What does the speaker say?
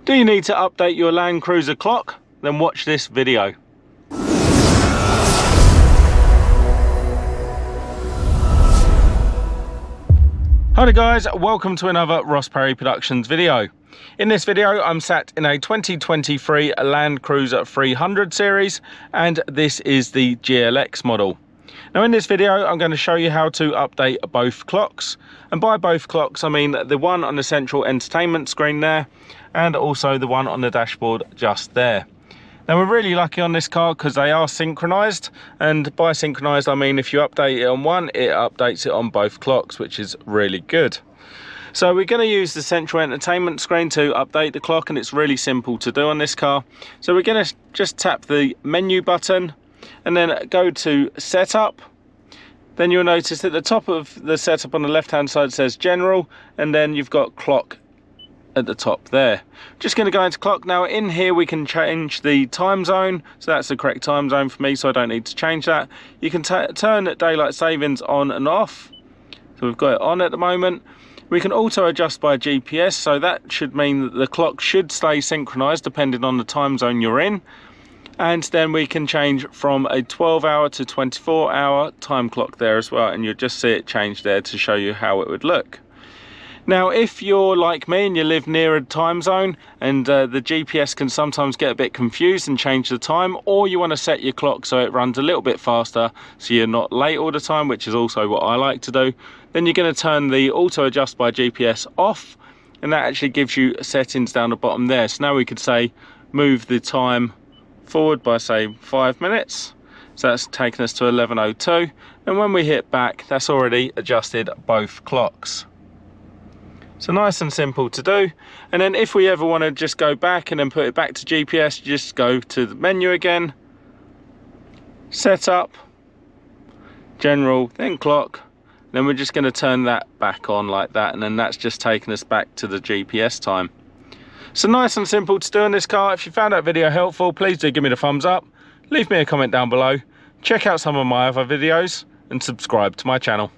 Do you need to update your Land Cruiser clock? Then watch this video. Hi there guys, welcome to another Ross Perry Productions video. In this video I'm sat in a 2023 Land Cruiser 300 series, and this is the GLX model. Now in this video I'm going to show you how to update both clocks, and by both clocks I mean the one on the central entertainment screen there and also the one on the dashboard just there. Now we're really lucky on this car because they are synchronized, and by synchronized I mean if you update it on one, it updates it on both clocks, which is really good. So we're going to use the central entertainment screen to update the clock, and it's really simple to do on this car. So we're going to just tap the menu button and then go to setup. Then you'll notice at the top of the setup on the left hand side says general, and then you've got clock at the top there. Just going to go into clock. Now in here we can change the time zone, so that's the correct time zone for me, so I don't need to change that. You can turn daylight savings on and off, so we've got it on at the moment. We can auto adjust by GPS, so that should mean that the clock should stay synchronized depending on the time zone you're in. And then we can change from a 12-hour to 24-hour time clock there as well, and you'll just see it change there to show you how it would look. Now if you're like me and you live near a time zone and the GPS can sometimes get a bit confused and change the time, or you want to set your clock so it runs a little bit faster so you're not late all the time, which is also what I like to do, then you're going to turn the auto adjust by GPS off, and that actually gives you settings down the bottom there. So now we could say move the time forward by say 5 minutes, so that's taken us to 11:02, and when we hit back that's already adjusted both clocks. So nice and simple to do. And then if we ever want to just go back and then put it back to GPS, you just go to the menu again, setup, general, then clock, then we're just going to turn that back on like that, and then that's just taking us back to the GPS time. So nice and simple to do in this car. If you found that video helpful, please do give me the thumbs up, leave me a comment down below, check out some of my other videos and subscribe to my channel.